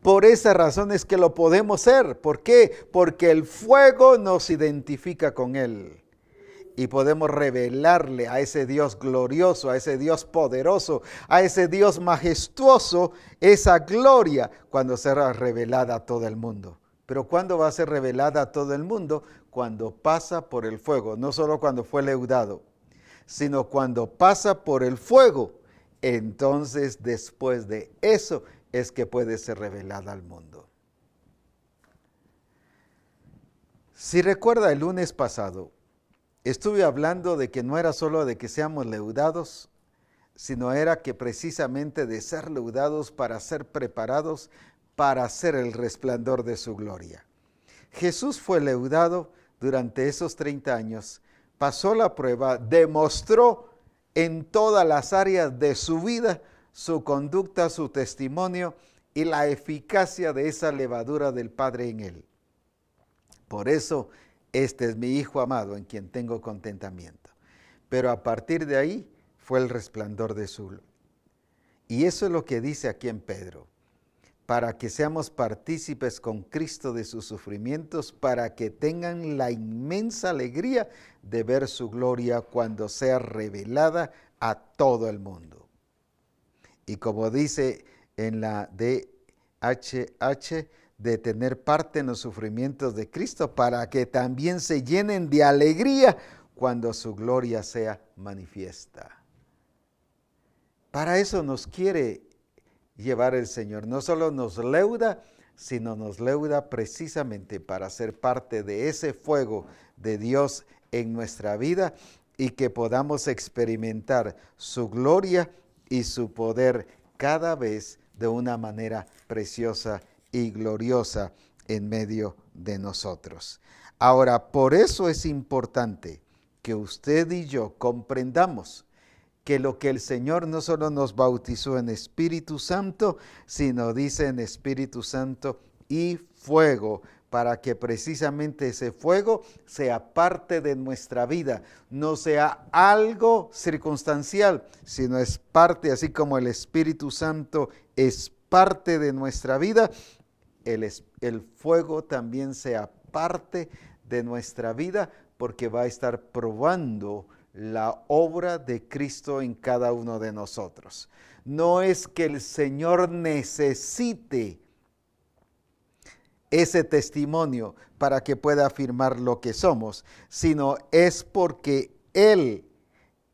Por esa razón es que lo podemos ser. ¿Por qué? Porque el fuego nos identifica con Él. Y podemos revelarle a ese Dios glorioso, a ese Dios poderoso, a ese Dios majestuoso, esa gloria cuando será revelada a todo el mundo. Pero ¿cuándo va a ser revelada a todo el mundo? Cuando pasa por el fuego, no solo cuando fue leudado, sino cuando pasa por el fuego. Entonces, después de eso, es que puede ser revelada al mundo. Si recuerda el lunes pasado, estuve hablando de que no era solo de que seamos leudados, sino era que precisamente de ser leudados para ser preparados para hacer el resplandor de su gloria. Jesús fue leudado durante esos 30 años, pasó la prueba, demostró en todas las áreas de su vida su conducta, su testimonio y la eficacia de esa levadura del Padre en él. Por eso, este es mi Hijo amado en quien tengo contentamiento. Pero a partir de ahí fue el resplandor de su gloria. Y eso es lo que dice aquí en Pedro. Para que seamos partícipes con Cristo de sus sufrimientos, para que tengan la inmensa alegría de ver su gloria cuando sea revelada a todo el mundo. Y como dice en la DHH, de tener parte en los sufrimientos de Cristo, para que también se llenen de alegría cuando su gloria sea manifiesta. Para eso nos quiere llevar el Señor. No solo nos leuda, sino nos leuda precisamente para ser parte de ese fuego de Dios en nuestra vida y que podamos experimentar su gloria y su poder cada vez de una manera preciosa y gloriosa en medio de nosotros. Ahora, por eso es importante que usted y yo comprendamos que lo que el Señor no solo nos bautizó en Espíritu Santo, sino dice en Espíritu Santo y fuego, para que precisamente ese fuego sea parte de nuestra vida, no sea algo circunstancial, sino es parte, así como el Espíritu Santo es parte de nuestra vida, el fuego también sea parte de nuestra vida, porque va a estar probando la obra de Cristo en cada uno de nosotros. No es que el Señor necesite ese testimonio para que pueda afirmar lo que somos, sino es porque Él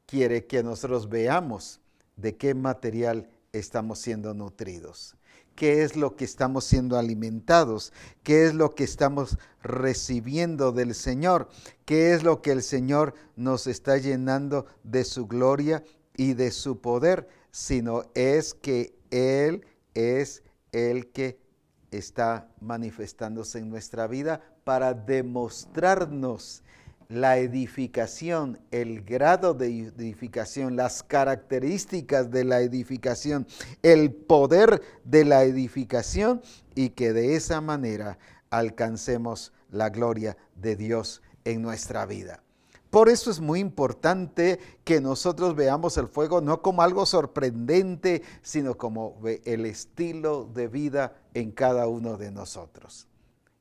quiere que nosotros veamos de qué material estamos siendo nutridos, qué es lo que estamos siendo alimentados, qué es lo que estamos recibiendo del Señor, qué es lo que el Señor nos está llenando de su gloria y de su poder, sino es que Él es el que está manifestándose en nuestra vida para demostrarnos la edificación, el grado de edificación, las características de la edificación, el poder de la edificación, y que de esa manera alcancemos la gloria de Dios en nuestra vida. Por eso es muy importante que nosotros veamos el fuego no como algo sorprendente, sino como el estilo de vida en cada uno de nosotros.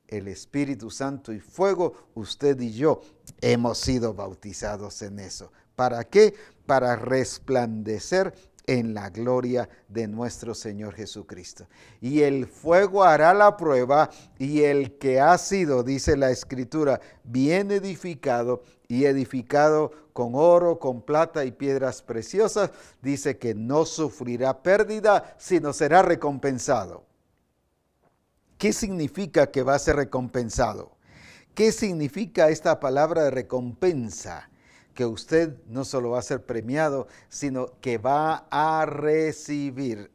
El Espíritu Santo y fuego, usted y yo hemos sido bautizados en eso. ¿Para qué? Para resplandecer en la gloria de nuestro Señor Jesucristo. Y el fuego hará la prueba, y el que ha sido, dice la Escritura, bien edificado y edificado con oro, con plata y piedras preciosas, dice que no sufrirá pérdida, sino será recompensado. ¿Qué significa que va a ser recompensado? ¿Qué significa esta palabra de recompensa? Que usted no solo va a ser premiado, sino que va a recibir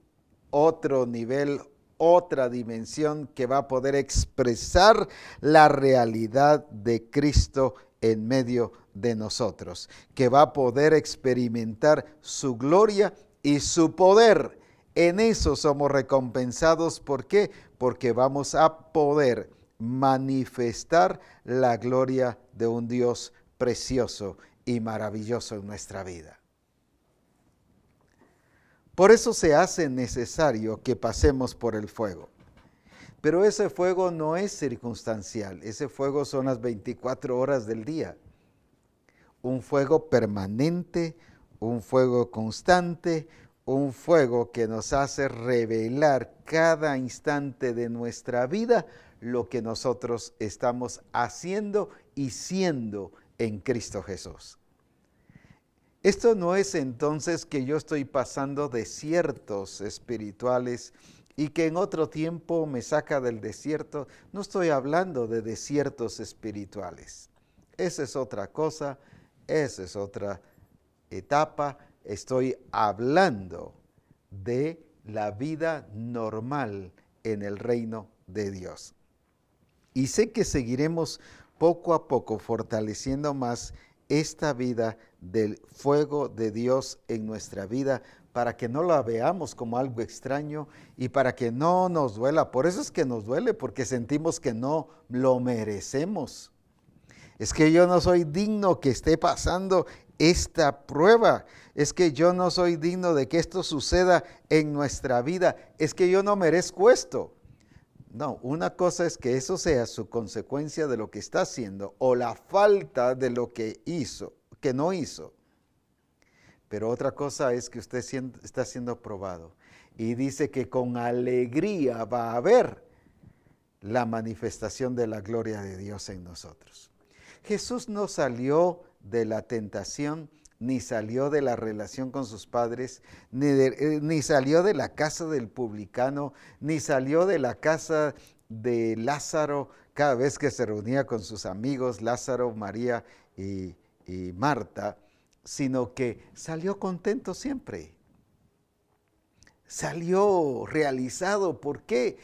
otro nivel, otra dimensión, que va a poder expresar la realidad de Cristo en medio de nosotros, que va a poder experimentar su gloria y su poder. En eso somos recompensados. ¿Por qué? Porque vamos a poder manifestar la gloria de un Dios precioso y maravilloso en nuestra vida. Por eso se hace necesario que pasemos por el fuego. Pero ese fuego no es circunstancial, ese fuego son las 24 horas del día. Un fuego permanente, un fuego constante, un fuego que nos hace revelar cada instante de nuestra vida lo que nosotros estamos haciendo y siendo en Cristo Jesús. Esto no es entonces que yo estoy pasando desiertos espirituales y que en otro tiempo me saca del desierto. No estoy hablando de desiertos espirituales. Esa es otra cosa, esa es otra etapa. Estoy hablando de la vida normal en el reino de Dios. Y sé que seguiremos poco a poco fortaleciendo más esta vida del fuego de Dios en nuestra vida, para que no la veamos como algo extraño y para que no nos duela. Por eso es que nos duele, porque sentimos que no lo merecemos. Es que yo no soy digno que esté pasando esta prueba. Es que yo no soy digno de que esto suceda en nuestra vida. Es que yo no merezco esto. No, una cosa es que eso sea su consecuencia de lo que está haciendo o la falta de lo que hizo, que no hizo. Pero otra cosa es que usted está siendo probado y dice que con alegría va a haber la manifestación de la gloria de Dios en nosotros. Jesús no salió de la tentación, ni salió de la relación con sus padres, ni salió de la casa del publicano, ni salió de la casa de Lázaro cada vez que se reunía con sus amigos, Lázaro, María y Marta, sino que salió contento siempre. Salió realizado. ¿Por qué?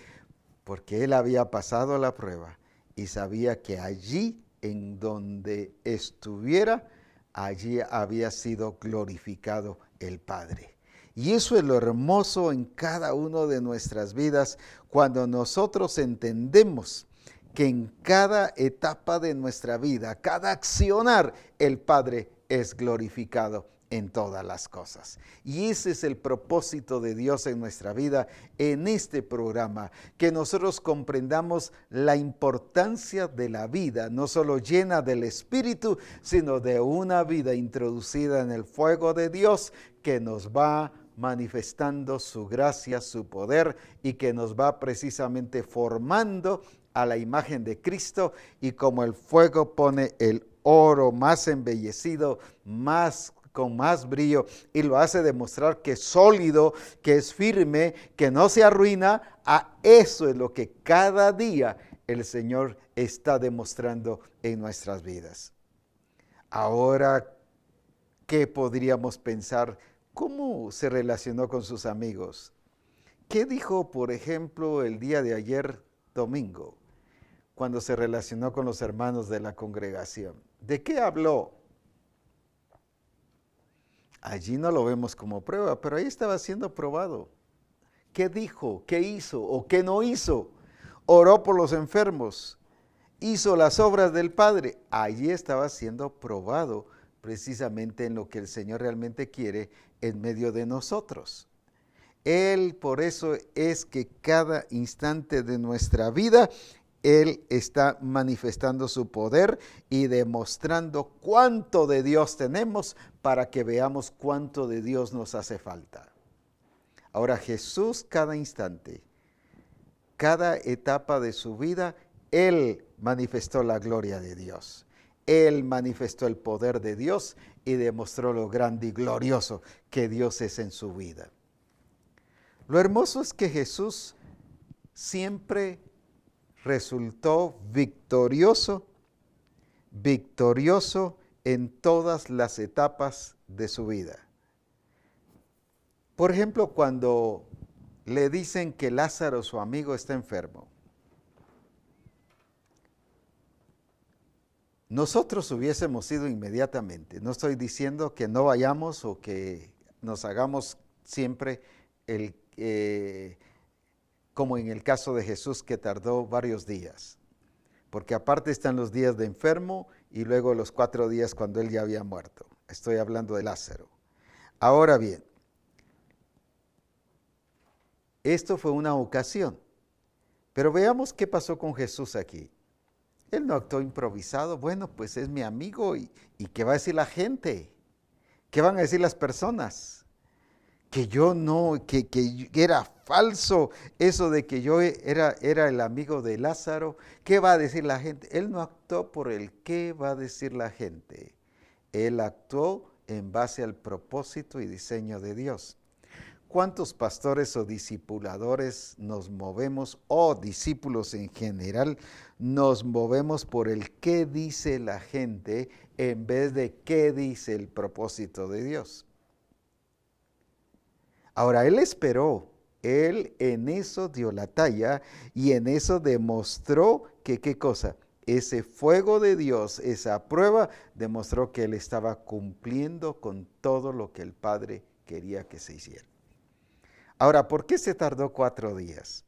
Porque él había pasado la prueba y sabía que allí en donde estuviera, allí había sido glorificado el Padre. Y eso es lo hermoso en cada una de nuestras vidas, cuando nosotros entendemos que en cada etapa de nuestra vida, cada accionar, el Padre es glorificado en todas las cosas. Y ese es el propósito de Dios en nuestra vida, en este programa, que nosotros comprendamos la importancia de la vida, no solo llena del Espíritu, sino de una vida introducida en el fuego de Dios, que nos va manifestando su gracia, su poder, y que nos va precisamente formando a la imagen de Cristo. Y como el fuego pone el oro más embellecido, con más brillo, y lo hace demostrar que es sólido, que es firme, que no se arruina, a eso es lo que cada día el Señor está demostrando en nuestras vidas. Ahora, ¿qué podríamos pensar? ¿Cómo se relacionó con sus amigos? ¿Qué dijo, por ejemplo, el día de ayer, domingo, cuando se relacionó con los hermanos de la congregación? ¿De qué habló? Allí no lo vemos como prueba, pero ahí estaba siendo probado. ¿Qué dijo? ¿Qué hizo? ¿O qué no hizo? Oró por los enfermos, hizo las obras del Padre. Allí estaba siendo probado precisamente en lo que el Señor realmente quiere en medio de nosotros. Él, por eso es que cada instante de nuestra vida, Él está manifestando su poder y demostrando cuánto de Dios tenemos para que veamos cuánto de Dios nos hace falta. Ahora, Jesús cada instante, cada etapa de su vida, Él manifestó la gloria de Dios. Él manifestó el poder de Dios y demostró lo grande y glorioso que Dios es en su vida. Lo hermoso es que Jesús siempre resultó victorioso en todas las etapas de su vida. Por ejemplo, cuando le dicen que Lázaro, su amigo, está enfermo, nosotros hubiésemos ido inmediatamente. No estoy diciendo que no vayamos o que nos hagamos siempre como en el caso de Jesús, que tardó varios días, porque aparte están los días de enfermo y luego los 4 días cuando él ya había muerto. Estoy hablando de Lázaro. Ahora bien, esto fue una ocasión, pero veamos qué pasó con Jesús aquí. Él no actuó improvisado. Bueno, pues es mi amigo y ¿qué va a decir la gente? ¿Qué van a decir las personas? Que yo no, que era falso eso de que yo era el amigo de Lázaro. ¿Qué va a decir la gente? Él no actuó por el qué va a decir la gente. Él actuó en base al propósito y diseño de Dios. ¿Cuántos pastores o discipuladores nos movemos, o discípulos en general, nos movemos por el qué dice la gente en vez de qué dice el propósito de Dios? Ahora, él esperó, él en eso dio la talla y en eso demostró que, ¿qué cosa? Ese fuego de Dios, esa prueba, demostró que él estaba cumpliendo con todo lo que el Padre quería que se hiciera. Ahora, ¿por qué se tardó 4 días?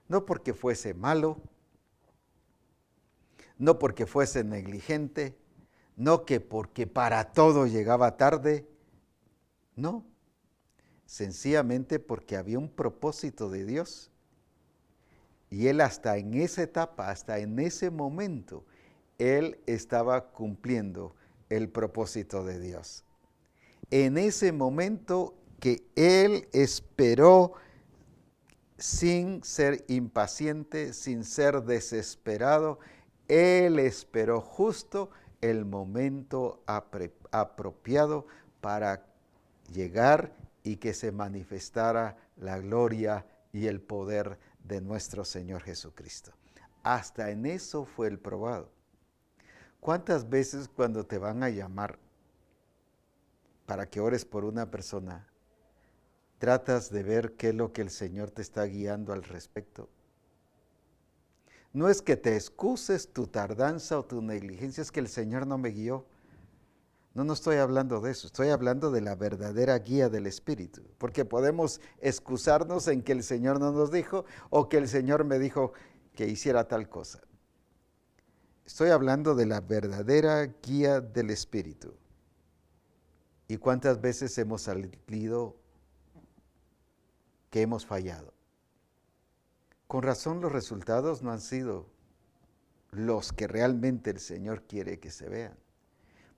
No porque fuese malo, no porque fuese negligente, no que porque para todo llegaba tarde, no. Sencillamente porque había un propósito de Dios. Y él hasta en esa etapa, hasta en ese momento, él estaba cumpliendo el propósito de Dios. En ese momento que él esperó sin ser impaciente, sin ser desesperado, él esperó justo el momento apropiado para llegar y que se manifestara la gloria y el poder de nuestro Señor Jesucristo. Hasta en eso fue el probado. ¿Cuántas veces cuando te van a llamar para que ores por una persona, tratas de ver qué es lo que el Señor te está guiando al respecto? No es que te excuses tu tardanza o tu negligencia, es que el Señor no me guió. No estoy hablando de eso, estoy hablando de la verdadera guía del Espíritu, porque podemos excusarnos en que el Señor no nos dijo o que el Señor me dijo que hiciera tal cosa. Estoy hablando de la verdadera guía del Espíritu. ¿Y cuántas veces hemos salido que hemos fallado? Con razón los resultados no han sido los que realmente el Señor quiere que se vean.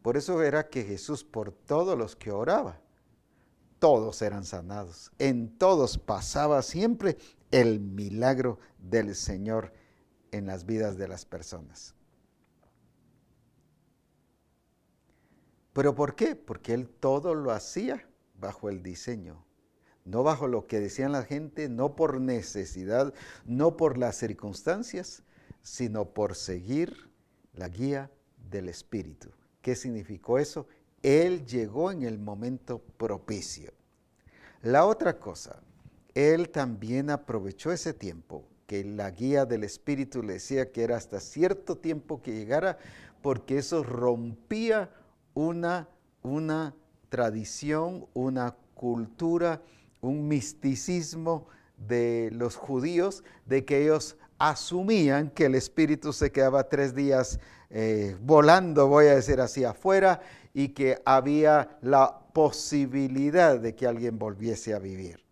Por eso era que Jesús, por todos los que oraba, todos eran sanados. En todos pasaba siempre el milagro del Señor en las vidas de las personas. ¿Pero por qué? Porque Él todo lo hacía bajo el diseño, no bajo lo que decían la gente, no por necesidad, no por las circunstancias, sino por seguir la guía del Espíritu. ¿Qué significó eso? Él llegó en el momento propicio. La otra cosa, Él también aprovechó ese tiempo, que la guía del Espíritu le decía que era hasta cierto tiempo que llegara, porque eso rompía una tradición, una cultura, un misticismo de los judíos, de que ellos asumían que el Espíritu se quedaba 3 días volando, voy a decir así, afuera, y que había la posibilidad de que alguien volviese a vivir.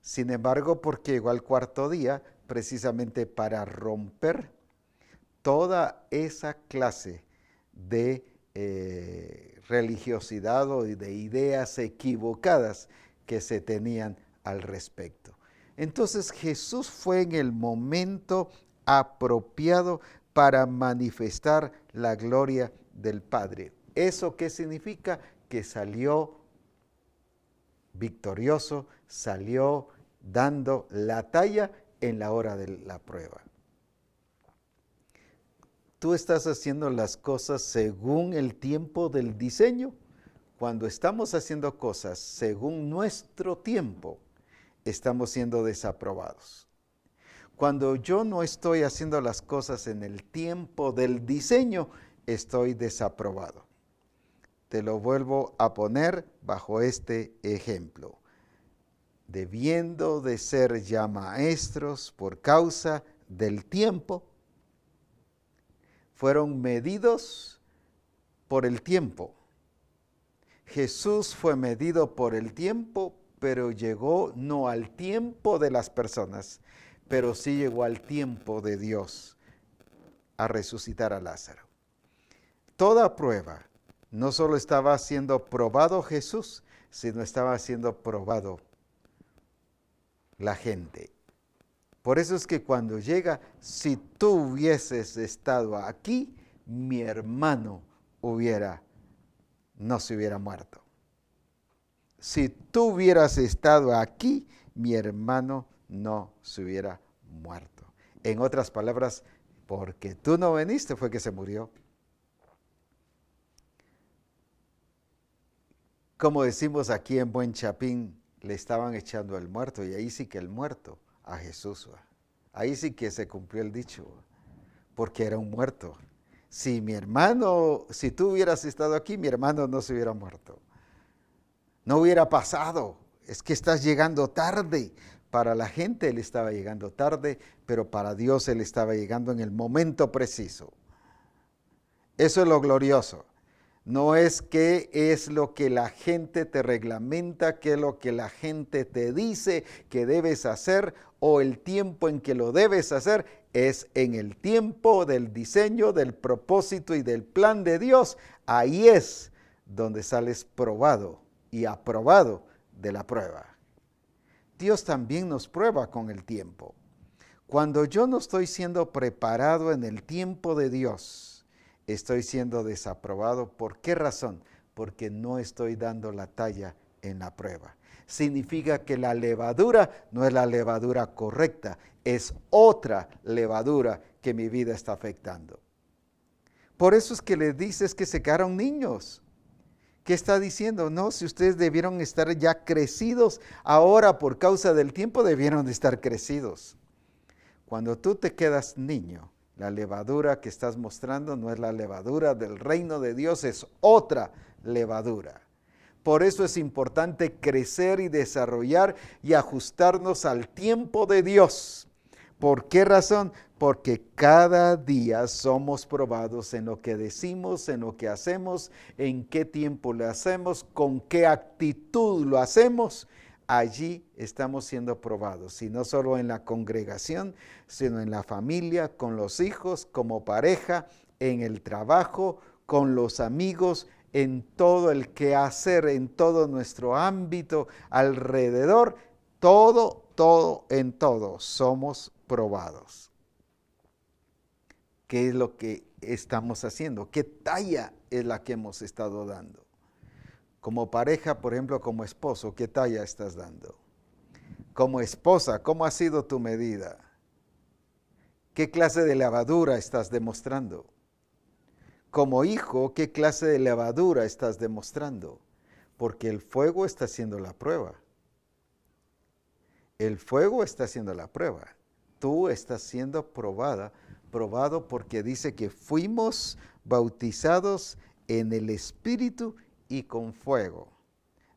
Sin embargo, porque llegó al 4.º día, precisamente para romper toda esa clase de religiosidad o de ideas equivocadas que se tenían al respecto. Entonces Jesús fue en el momento apropiado para manifestar la gloria del Padre. ¿Eso qué significa? Que salió victorioso, salió dando la talla en la hora de la prueba. ¿Tú estás haciendo las cosas según el tiempo del diseño? Cuando estamos haciendo cosas según nuestro tiempo, estamos siendo desaprobados. Cuando yo no estoy haciendo las cosas en el tiempo del diseño, estoy desaprobado. Te lo vuelvo a poner bajo este ejemplo. Debiendo de ser ya maestros por causa del tiempo, fueron medidos por el tiempo. Jesús fue medido por el tiempo, pero llegó no al tiempo de las personas, pero sí llegó al tiempo de Dios a resucitar a Lázaro. Toda prueba, no solo estaba siendo probado Jesús, sino estaba siendo probado la gente. Por eso es que cuando llega, si tú hubieses estado aquí, mi hermano no se hubiera muerto. Si tú hubieras estado aquí, mi hermano no se hubiera muerto. En otras palabras, porque tú no viniste fue que se murió. Como decimos aquí en Buen Chapín, le estaban echando al muerto, y ahí sí que el muerto a Jesús. Ahí sí que se cumplió el dicho, porque era un muerto. Si tú hubieras estado aquí, mi hermano no se hubiera muerto. No hubiera pasado. Es que estás llegando tarde. Para la gente él estaba llegando tarde, pero para Dios él estaba llegando en el momento preciso. Eso es lo glorioso. No es qué es lo que la gente te reglamenta, qué es lo que la gente te dice que debes hacer o el tiempo en que lo debes hacer, es en el tiempo del diseño, del propósito y del plan de Dios. Ahí es donde sales probado y aprobado de la prueba. Dios también nos prueba con el tiempo. Cuando yo no estoy siendo preparado en el tiempo de Dios, estoy siendo desaprobado. ¿Por qué razón? Porque no estoy dando la talla en la prueba. Significa que la levadura no es la levadura correcta, es otra levadura que mi vida está afectando. Por eso es que le dices que se quedaron niños. ¿Qué está diciendo? No, si ustedes debieron estar ya crecidos, ahora por causa del tiempo debieron de estar crecidos. Cuando tú te quedas niño, la levadura que estás mostrando no es la levadura del reino de Dios, es otra levadura. Por eso es importante crecer y desarrollar y ajustarnos al tiempo de Dios. ¿Por qué razón? porque cada día somos probados en lo que decimos, en lo que hacemos, en qué tiempo lo hacemos, con qué actitud lo hacemos. Allí estamos siendo probados, y no solo en la congregación, sino en la familia, con los hijos, como pareja, en el trabajo, con los amigos, en todo el quehacer, en todo nuestro ámbito alrededor, en todo somos probados. ¿Qué es lo que estamos haciendo? ¿Qué talla es la que hemos estado dando? Como pareja, por ejemplo, como esposo, ¿qué talla estás dando? Como esposa, ¿cómo ha sido tu medida? ¿Qué clase de levadura estás demostrando? Como hijo, ¿qué clase de levadura estás demostrando? Porque el fuego está haciendo la prueba. El fuego está haciendo la prueba. Tú estás siendo probado porque dice que fuimos bautizados en el Espíritu y con fuego.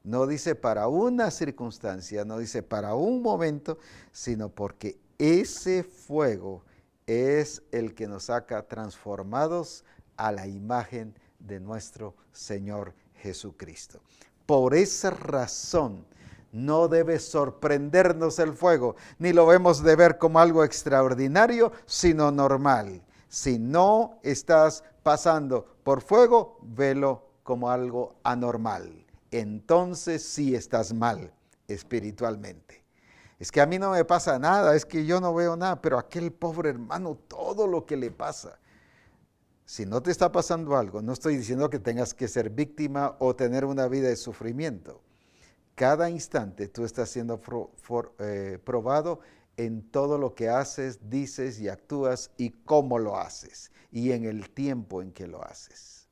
No dice para una circunstancia, no dice para un momento, sino porque ese fuego es el que nos saca transformados a la imagen de nuestro Señor Jesucristo. Por esa razón, no debe sorprendernos el fuego, ni lo debemos de ver como algo extraordinario, sino normal. Si no estás pasando por fuego, velo como algo anormal. Entonces sí estás mal espiritualmente. Es que a mí no me pasa nada, es que yo no veo nada, pero aquel pobre hermano, todo lo que le pasa. Si no te está pasando algo, no estoy diciendo que tengas que ser víctima o tener una vida de sufrimiento. Cada instante tú estás siendo probado en todo lo que haces, dices y actúas y cómo lo haces y en el tiempo en que lo haces.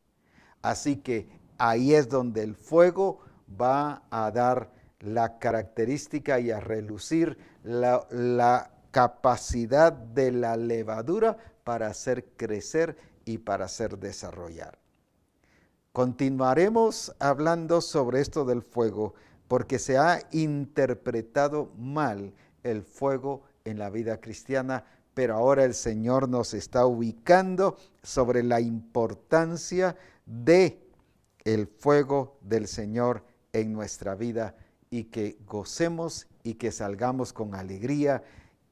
Así que ahí es donde el fuego va a dar la característica y a relucir la capacidad de la levadura para hacer crecer y para hacer desarrollar. Continuaremos hablando sobre esto del fuego porque se ha interpretado mal el fuego en la vida cristiana, pero ahora el Señor nos está ubicando sobre la importancia de el fuego del Señor en nuestra vida y que gocemos y que salgamos con alegría,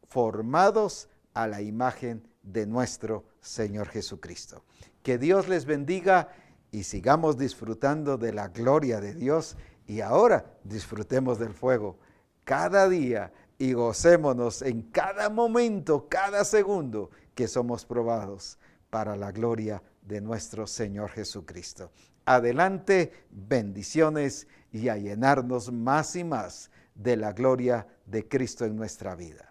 formados a la imagen de nuestro Señor Jesucristo. Que Dios les bendiga y sigamos disfrutando de la gloria de Dios y ahora disfrutemos del fuego cada día y gocémonos en cada momento, cada segundo que somos probados para la gloria de nuestro Señor Jesucristo. Adelante, bendiciones y a llenarnos más y más de la gloria de Cristo en nuestra vida.